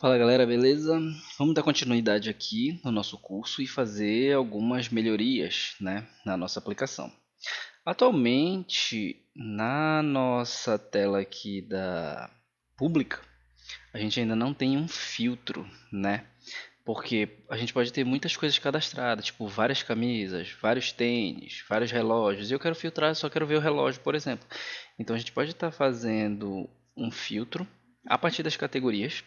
Fala galera, beleza? Vamos dar continuidade aqui no nosso curso e fazer algumas melhorias, na nossa aplicação. Atualmente, na nossa tela aqui da pública, a gente ainda não tem um filtro, Porque a gente pode ter muitas coisas cadastradas, tipo várias camisas, vários tênis, vários relógios. E eu quero filtrar, só quero ver o relógio, por exemplo. Então a gente pode estar fazendo um filtro a partir das categorias.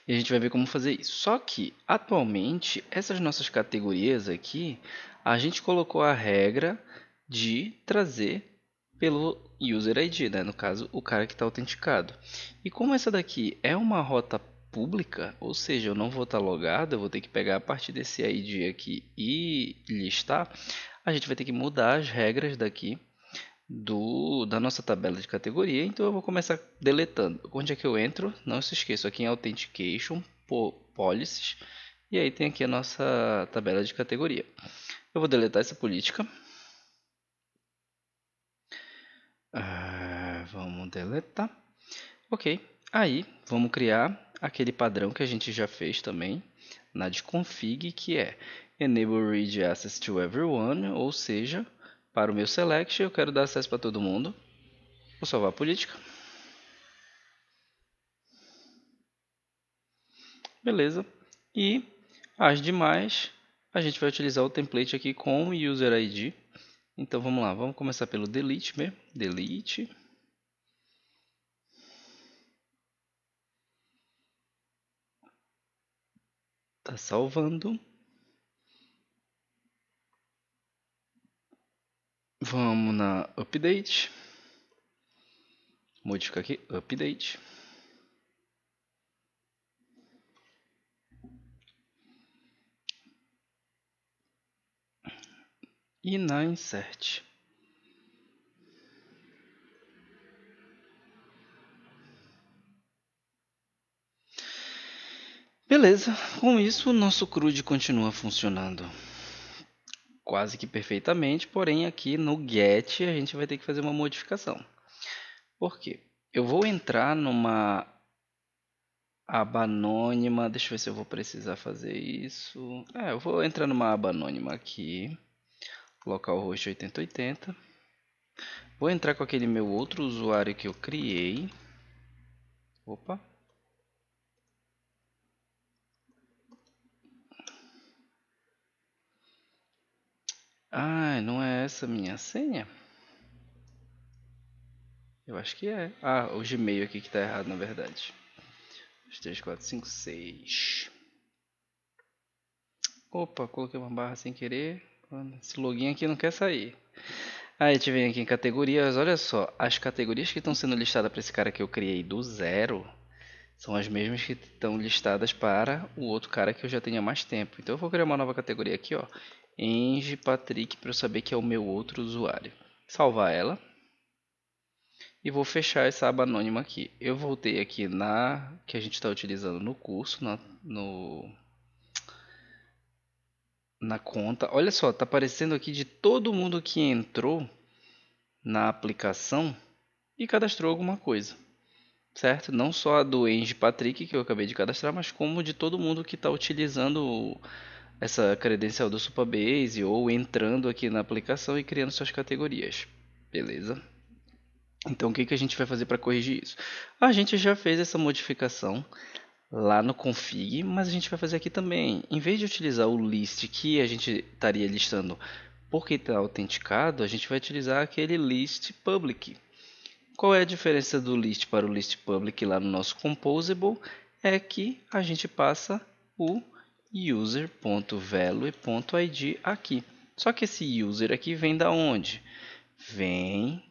E a gente vai ver como fazer isso. Só que, atualmente, essas nossas categorias aqui, a gente colocou a regra de trazer pelo User ID, né? No caso, o cara que está autenticado. E como essa daqui é uma rota pública, ou seja, eu não vou estar logado, eu vou ter que pegar a partir desse ID aqui e listar, a gente vai ter que mudar as regras daqui da nossa tabela de categoria, então eu vou começar deletando. Onde é que eu entro? Não se esqueça, aqui em Authentication, Policies, e aí tem aqui a nossa tabela de categoria. Eu vou deletar essa política. Vamos deletar. Ok, aí vamos criar aquele padrão que a gente já fez também na de config, que é Enable Read Access to Everyone, ou seja, para o meu select eu quero dar acesso para todo mundo. Vou salvar a política. Beleza. E as demais, a gente vai utilizar o template aqui com o user ID. Então vamos lá, vamos começar pelo delete mesmo. Delete. Tá salvando. Vamos na update. Modificar aqui, update. E na insert. Beleza, com isso o nosso CRUD continua funcionando quase que perfeitamente, porém aqui no get a gente vai ter que fazer uma modificação. Por quê? Eu vou entrar numa aba anônima, deixa eu ver se eu vou precisar fazer isso. Eu vou entrar numa aba anônima aqui, localhost 8080. Vou entrar com aquele meu outro usuário que eu criei. Opa. Não é essa minha senha? Eu acho que é. O Gmail aqui que tá errado, na verdade. 3, 4, 5, 6. Opa, coloquei uma barra sem querer. Esse login aqui não quer sair. Aí a gente vem aqui em categorias. Olha só, as categorias que estão sendo listadas para esse cara que eu criei do zero são as mesmas que estão listadas para o outro cara que eu já tenho há mais tempo. Então eu vou criar uma nova categoria aqui, ó. Eng Patrick, para eu saber que é o meu outro usuário. Salvar ela. E vou fechar essa aba anônima aqui. Eu voltei aqui na que a gente está utilizando no curso, na conta. Olha só, tá aparecendo aqui de todo mundo que entrou na aplicação e cadastrou alguma coisa, certo? Não só a do Eng Patrick que eu acabei de cadastrar, mas como de todo mundo que está utilizando essa credencial do Supabase ou entrando aqui na aplicação e criando suas categorias. Beleza? Então o que a gente vai fazer para corrigir isso? A gente já fez essa modificação lá no config, mas a gente vai fazer aqui também. Em vez de utilizar o list que a gente estaria listando porque está autenticado, a gente vai utilizar aquele list public. Qual é a diferença do list para o list public lá no nosso composable? É que a gente passa o user.value.id aqui. Só que esse user aqui vem da onde? Vem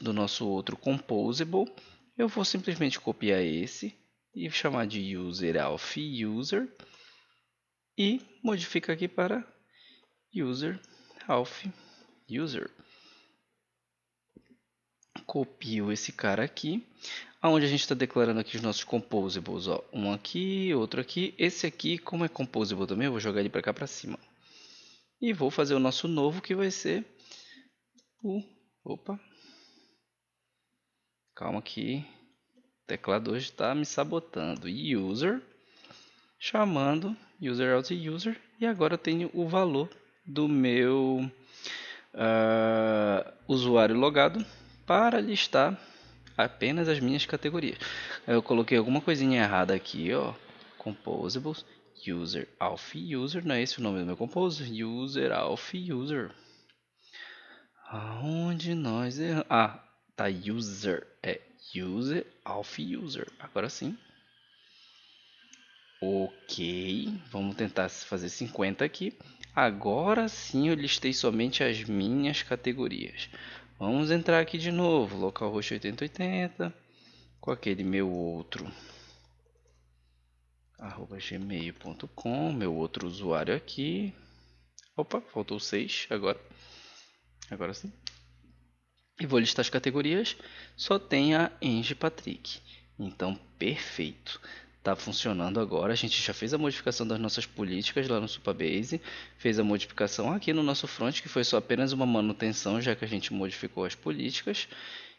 do nosso outro composable. Eu vou simplesmente copiar esse e chamar de user_alf user e modifica aqui para user_alf user. Copio esse cara aqui, aonde a gente está declarando aqui os nossos composables, ó, um aqui, outro aqui. Esse aqui, como é composable também, eu vou jogar ele para cá para cima. E vou fazer o nosso novo, que vai ser o... Opa, calma aqui. teclado hoje está me sabotando. User, chamando user out user, e agora eu tenho o valor do meu usuário logado para listar apenas as minhas categorias. Eu coloquei alguma coisinha errada aqui, ó. Composables, user auth user, não é esse o nome do meu compose? User auth user. Aonde nós erramos? Ah, tá, user, é user auth user. Agora sim. Ok, vamos tentar fazer 50 aqui. Agora sim eu listei somente as minhas categorias. Vamos entrar aqui de novo, localhost 8080, com aquele meu outro @gmail.com, meu outro usuário aqui. Opa, faltou 6 agora. Agora sim. E vou listar as categorias. Só tem a Eng Patrick. Então, perfeito. Está funcionando agora. A gente já fez a modificação das nossas políticas lá no Supabase. Fez a modificação aqui no nosso front, que foi só apenas uma manutenção, já que a gente modificou as políticas.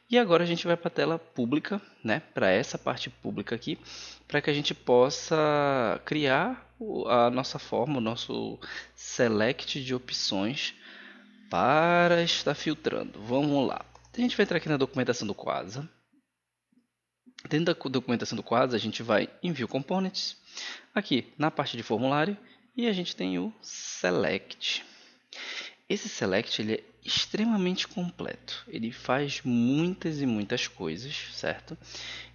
E agora a gente vai para a tela pública, né? Para essa parte pública aqui, para que a gente possa criar a nossa forma, o nosso select de opções para estar filtrando. Vamos lá. A gente vai entrar aqui na documentação do Quasa. Dentro da documentação do Quasa, a gente vai em View Components, aqui na parte de formulário, e a gente tem o Select. Esse Select ele é extremamente completo, ele faz muitas e muitas coisas, certo?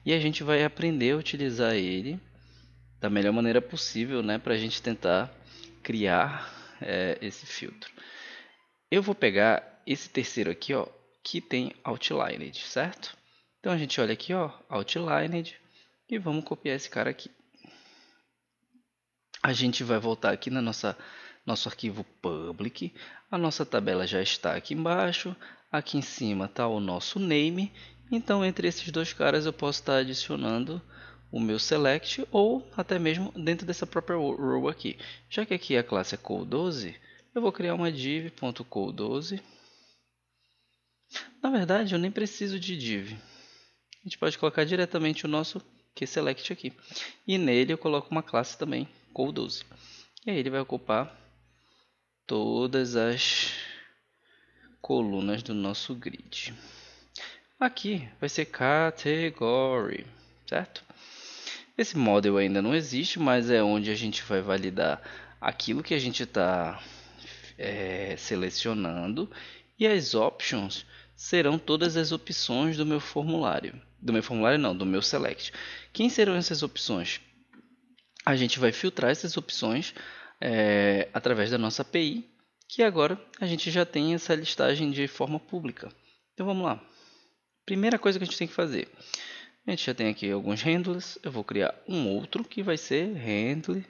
E a gente vai aprender a utilizar ele da melhor maneira possível, né, para a gente tentar criar esse filtro. Eu vou pegar esse terceiro aqui, ó, que tem Outlined, certo? Então a gente olha aqui, ó, Outlined, e vamos copiar esse cara aqui. A gente vai voltar aqui na nosso arquivo public. A nossa tabela já está aqui embaixo. Aqui em cima está o nosso name. Então entre esses dois caras eu posso estar adicionando o meu select ou até mesmo dentro dessa própria row aqui. Já que aqui a classe é col12, eu vou criar uma div.col12. Na verdade eu nem preciso de div. A gente pode colocar diretamente o nosso QSelect aqui. E nele eu coloco uma classe também, col12. E aí ele vai ocupar todas as colunas do nosso grid. Aqui vai ser category, certo? Esse model ainda não existe, mas é onde a gente vai validar aquilo que a gente está selecionando, e as options serão todas as opções do meu formulário. Do meu formulário não, do meu select. Quem serão essas opções? A gente vai filtrar essas opções através da nossa API, que agora a gente já tem essa listagem de forma pública. Então vamos lá. Primeira coisa que a gente tem que fazer. A gente já tem aqui alguns handlers. Eu vou criar um outro que vai ser handle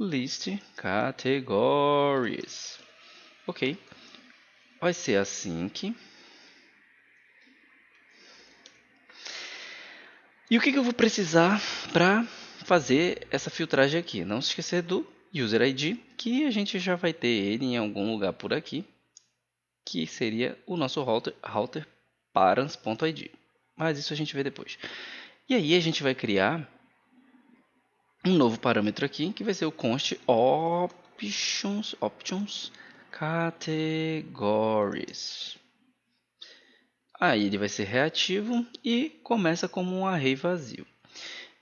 list categories. Ok. Vai ser assim que. E o que eu vou precisar para fazer essa filtragem aqui? Não se esquecer do user ID, que a gente já vai ter ele em algum lugar por aqui, que seria o nosso router params.id. Mas isso a gente vê depois. E aí a gente vai criar um novo parâmetro aqui, que vai ser o const options categories. Aí ele vai ser reativo e começa como um array vazio.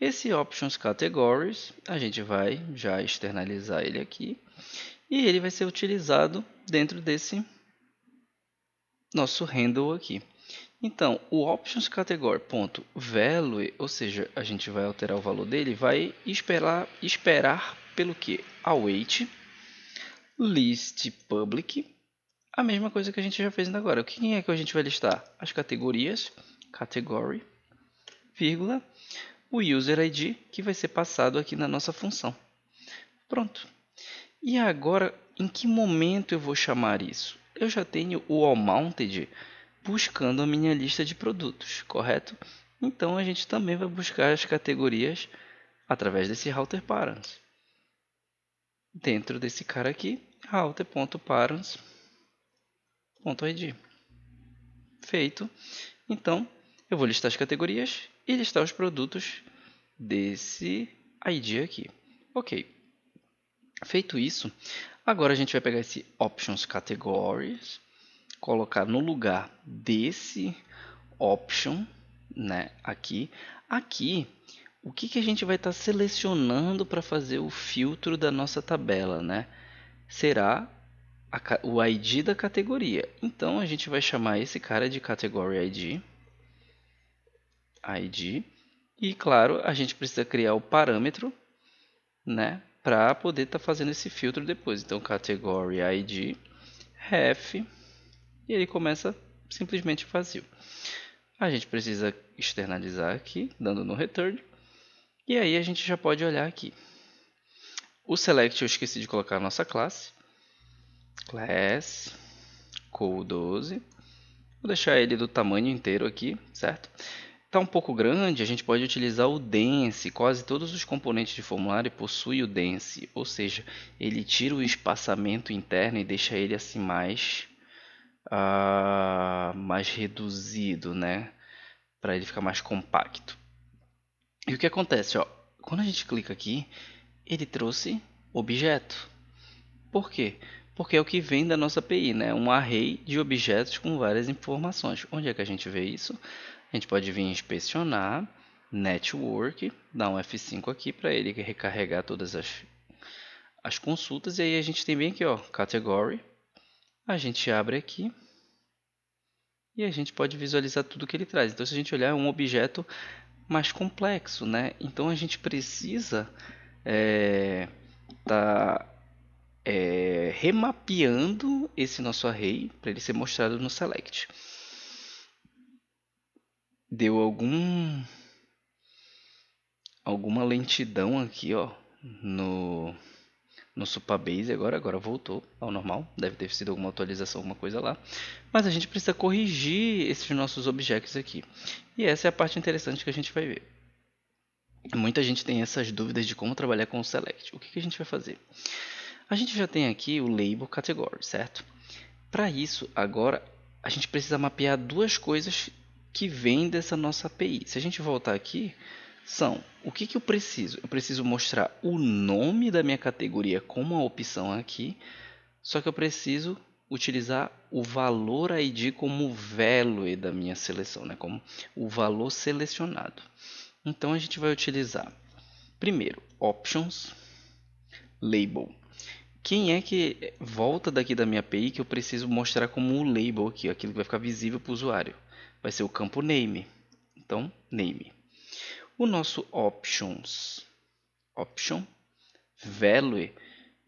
Esse options categories, a gente vai já externalizar ele aqui, e ele vai ser utilizado dentro desse nosso handle aqui. Então, o options category.value, ou seja, a gente vai alterar o valor dele, vai esperar pelo que? Await list public, a mesma coisa que a gente já fez ainda agora. O que é que a gente vai listar? As categorias, category, vírgula, o user ID, que vai ser passado aqui na nossa função. Pronto. E agora, em que momento eu vou chamar isso? Eu já tenho o allMounted buscando a minha lista de produtos, correto? Então a gente também vai buscar as categorias através desse router params. Dentro desse cara aqui, router.params.id. Feito. Então, eu vou listar as categorias e listar os produtos desse ID aqui. Ok. Feito isso, agora a gente vai pegar esse Options Categories, colocar no lugar desse Option, né, aqui. Aqui, o que a gente vai estar selecionando para fazer o filtro da nossa tabela, né? Será o ID da categoria. Então, a gente vai chamar esse cara de Category ID. E, claro, a gente precisa criar o parâmetro, né, para poder estar fazendo esse filtro depois. Então, Category ID, ref, e ele começa simplesmente vazio. A gente precisa externalizar aqui, dando no return. E aí a gente já pode olhar aqui. O select eu esqueci de colocar a nossa classe. Class Cool12. Vou deixar ele do tamanho inteiro aqui, certo? Está um pouco grande, a gente pode utilizar o dense. Quase todos os componentes de formulário possuem o dense, ou seja, ele tira o espaçamento interno e deixa ele assim mais reduzido, né? Para ele ficar mais compacto. E o que acontece, ó? Quando a gente clica aqui, ele trouxe objeto. Por quê? Porque é o que vem da nossa API, né? Um array de objetos com várias informações. Onde é que a gente vê isso? A gente pode vir inspecionar, network, dar um F5 aqui para ele recarregar todas as consultas. E aí a gente tem bem aqui, ó, category. A gente abre aqui e a gente pode visualizar tudo que ele traz. Então, se a gente olhar, é um objeto mais complexo, né? Então, a gente precisa tá remapeando esse nosso array para ele ser mostrado no select. Deu alguma lentidão aqui, ó, no Supabase agora voltou ao normal. Deve ter sido alguma atualização, alguma coisa lá. Mas a gente precisa corrigir esses nossos objetos aqui. E essa é a parte interessante que a gente vai ver. Muita gente tem essas dúvidas de como trabalhar com o select. O que a gente vai fazer? A gente já tem aqui o label category, certo? Para isso, agora a gente precisa mapear duas coisas que vêm dessa nossa API. Se a gente voltar aqui, são o que eu preciso? Eu preciso mostrar o nome da minha categoria como uma opção aqui, só que eu preciso utilizar o valor ID como value da minha seleção, né? Como o valor selecionado. Então a gente vai utilizar primeiro options label. Quem é que volta daqui da minha API que eu preciso mostrar como um label aqui, aquilo que vai ficar visível para o usuário? Vai ser o campo name. Então, name. O nosso option value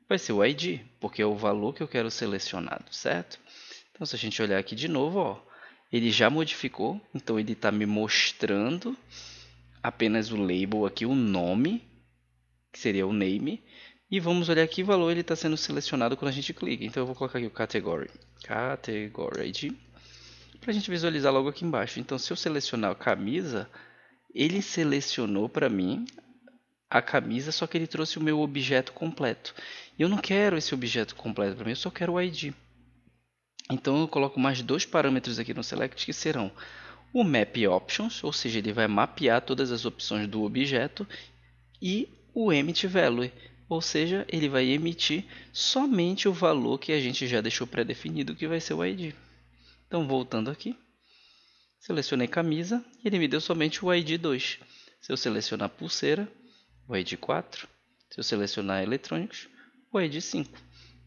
vai ser o ID, porque é o valor que eu quero selecionado, certo? Então, se a gente olhar aqui de novo, ó, ele já modificou, então ele está me mostrando apenas o label aqui, o nome, que seria o name, e vamos olhar que valor ele está sendo selecionado quando a gente clica. Então eu vou colocar aqui o category ID, para a gente visualizar logo aqui embaixo. Então se eu selecionar a camisa, ele selecionou para mim a camisa, só que ele trouxe o meu objeto completo. Eu não quero esse objeto completo para mim, eu só quero o ID. Então eu coloco mais dois parâmetros aqui no select que serão o map options, ou seja, ele vai mapear todas as opções do objeto, e o emit value, ou seja, ele vai emitir somente o valor que a gente já deixou pré-definido, que vai ser o ID. Então, voltando aqui, selecionei camisa e ele me deu somente o ID 2. Se eu selecionar pulseira, o ID 4. Se eu selecionar eletrônicos, o ID 5.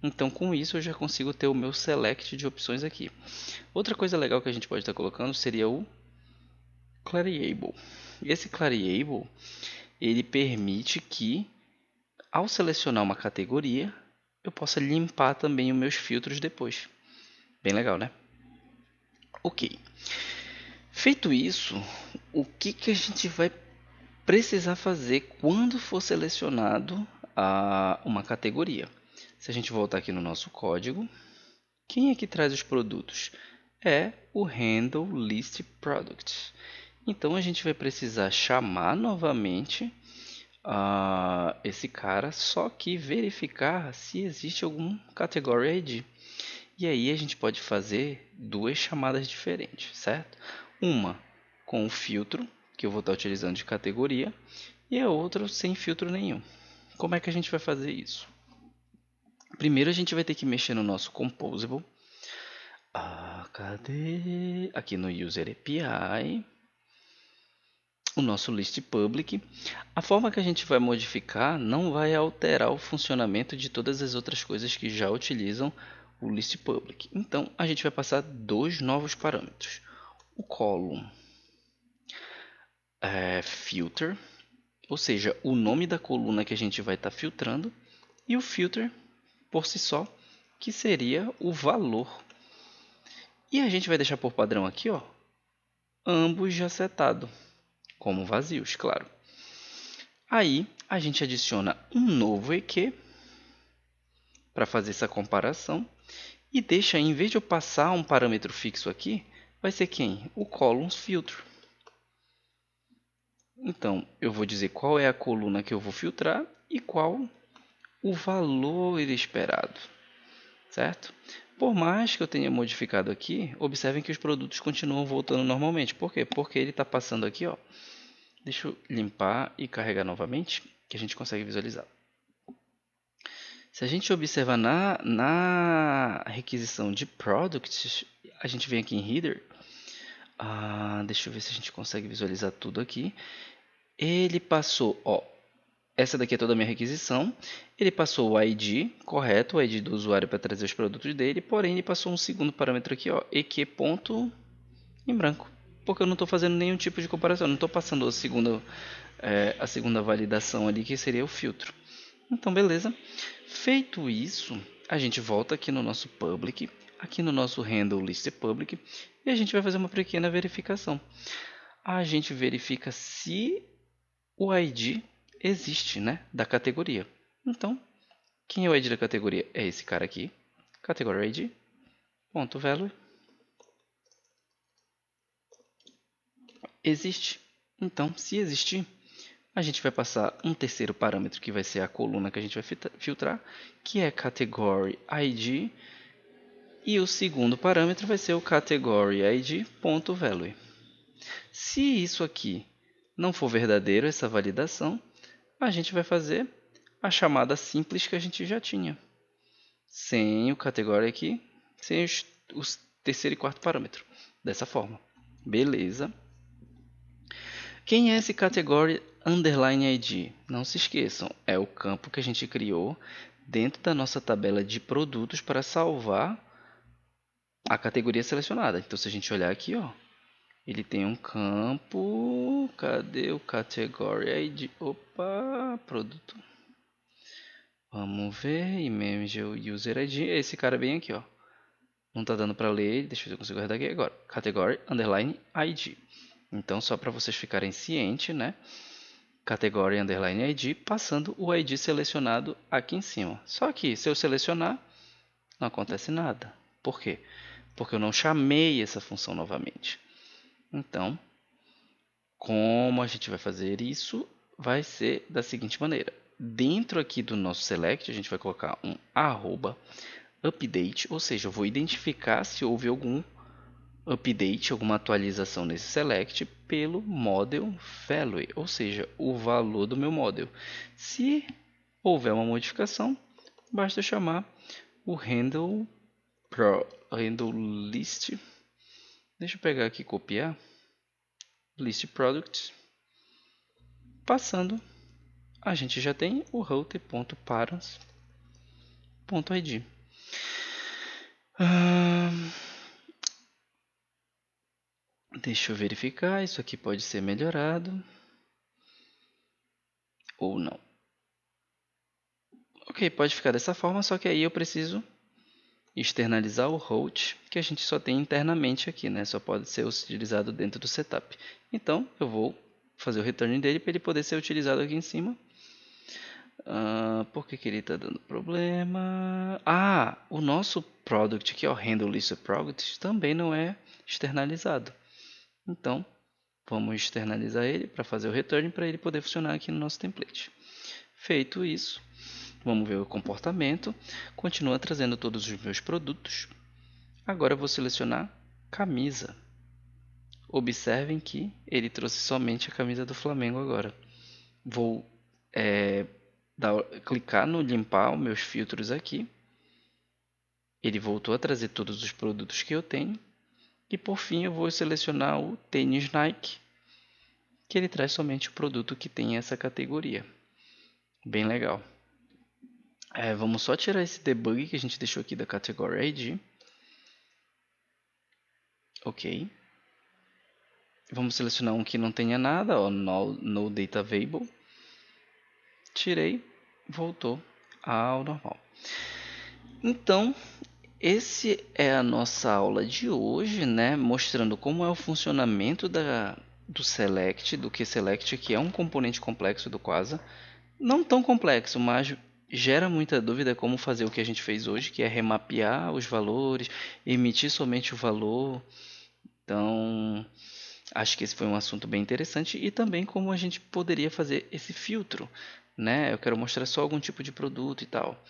Então, com isso, eu já consigo ter o meu select de opções aqui. Outra coisa legal que a gente pode estar colocando seria o Clariable. Esse Clariable, ele permite que, ao selecionar uma categoria, eu possa limpar também os meus filtros depois. Bem legal, né? Ok. Feito isso, o que a gente vai precisar fazer quando for selecionado uma categoria? Se a gente voltar aqui no nosso código, quem é que traz os produtos? É o handle list product. Então a gente vai precisar chamar novamente esse cara, só que verificar se existe algum category ID. E aí a gente pode fazer duas chamadas diferentes, certo? Uma com o filtro, que eu vou estar utilizando de categoria, e a outra sem filtro nenhum. Como é que a gente vai fazer isso? Primeiro a gente vai ter que mexer no nosso Composable. Cadê? Aqui no User API. O nosso list public. A forma que a gente vai modificar não vai alterar o funcionamento de todas as outras coisas que já utilizam o list public. Então a gente vai passar dois novos parâmetros. O column filter, ou seja, o nome da coluna que a gente vai estar filtrando, e o filter por si só, que seria o valor. E a gente vai deixar por padrão aqui, ó, ambos já setado, como vazios, claro. Aí a gente adiciona um novo EQ para fazer essa comparação e deixa, em vez de eu passar um parâmetro fixo aqui, vai ser quem? O columns filter. Então eu vou dizer qual é a coluna que eu vou filtrar e qual o valor esperado, certo? Por mais que eu tenha modificado aqui, observem que os produtos continuam voltando normalmente. Por quê? Porque ele está passando aqui, ó. Deixa eu limpar e carregar novamente, que a gente consegue visualizar. Se a gente observar na requisição de products, a gente vem aqui em header. Deixa eu ver se a gente consegue visualizar tudo aqui. Ele passou, ó, essa daqui é toda a minha requisição. Ele passou o ID, correto, o ID do usuário para trazer os produtos dele, porém ele passou um segundo parâmetro aqui, ó, EQ ponto em branco, porque eu não estou fazendo nenhum tipo de comparação, não estou passando a segunda validação ali, que seria o filtro. Então, beleza. Feito isso, a gente volta aqui no nosso public, aqui no nosso handle list public, e a gente vai fazer uma pequena verificação. A gente verifica se o ID existe, né, da categoria. Então, quem é o ID da categoria? É esse cara aqui, category ID, ponto value, existe. Então, se existir, a gente vai passar um terceiro parâmetro que vai ser a coluna que a gente vai filtrar, que é category ID, e o segundo parâmetro vai ser o category ID.value. Se isso aqui não for verdadeiro, essa validação, a gente vai fazer a chamada simples que a gente já tinha, sem o category aqui, sem os terceiro e quarto parâmetro, dessa forma. Beleza. Quem é esse category underline ID? Não se esqueçam, é o campo que a gente criou dentro da nossa tabela de produtos para salvar a categoria selecionada. Então, se a gente olhar aqui, ó, ele tem um campo. Cadê o category ID? Opa, produto. Vamos ver, image user ID. Esse cara bem aqui, ó. Não está dando para ler, deixa eu ver se eu consigo guardar aqui agora. Category underline ID. Então, só para vocês ficarem cientes, né? Category underline ID, passando o ID selecionado aqui em cima. Só que se eu selecionar, não acontece nada. Por quê? Porque eu não chamei essa função novamente. Então, como a gente vai fazer isso? Vai ser da seguinte maneira. Dentro aqui do nosso select, a gente vai colocar um arroba update, ou seja, eu vou identificar se houve algum update, alguma atualização nesse select pelo model value, ou seja, o valor do meu model. Se houver uma modificação, basta chamar o handle list. Deixa eu pegar aqui e copiar. List products. Passando, a gente já tem o router.params.id. Deixa eu verificar, isso aqui pode ser melhorado ou não. Ok, pode ficar dessa forma, só que aí eu preciso externalizar o route, que a gente só tem internamente aqui, né? Só pode ser utilizado dentro do setup. Então, eu vou fazer o return dele para ele poder ser utilizado aqui em cima. Por que ele está dando problema? O nosso product aqui, ó, handle list product, também não é externalizado. Então, vamos externalizar ele para fazer o return para ele poder funcionar aqui no nosso template. Feito isso, vamos ver o comportamento. Continua trazendo todos os meus produtos. Agora eu vou selecionar camisa. observem que ele trouxe somente a camisa do Flamengo agora. Vou clicar no limpar os meus filtros aqui. Ele voltou a trazer todos os produtos que eu tenho. E por fim eu vou selecionar o tênis Nike, que ele traz somente o produto que tem essa categoria. Bem legal. Vamos só tirar esse debug que a gente deixou aqui da Category ID. Ok. Vamos selecionar um que não tenha nada, ó, no Data Available. Tirei, voltou ao normal. Então, esse é a nossa aula de hoje, né? Mostrando como é o funcionamento do Select, do QSelect, que é um componente complexo do Quasar. Não tão complexo, mas gera muita dúvida como fazer o que a gente fez hoje, que é remapear os valores, emitir somente o valor. Então, acho que esse foi um assunto bem interessante e também como a gente poderia fazer esse filtro, né? Eu quero mostrar só algum tipo de produto e tal.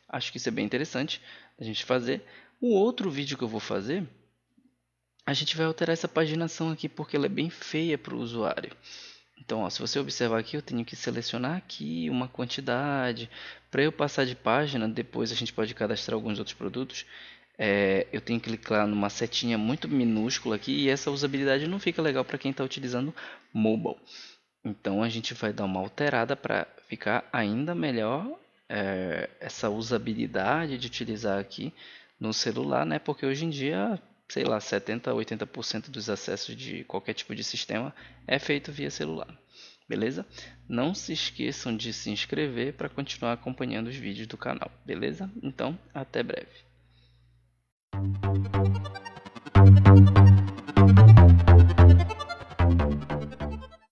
Acho que isso é bem interessante a gente fazer. O outro vídeo que eu vou fazer, a gente vai alterar essa paginação aqui porque ela é bem feia para o usuário. Então, ó, se você observar aqui, eu tenho que selecionar aqui uma quantidade. Para eu passar de página, depois a gente pode cadastrar alguns outros produtos. Eu tenho que clicar numa setinha muito minúscula aqui e essa usabilidade não fica legal para quem está utilizando mobile. Então a gente vai dar uma alterada para ficar ainda melhor essa usabilidade de utilizar aqui no celular, né? Porque hoje em dia, sei lá, 70 a 80% dos acessos de qualquer tipo de sistema é feito via celular. Beleza? Não se esqueçam de se inscrever para continuar acompanhando os vídeos do canal, beleza? Então, até breve.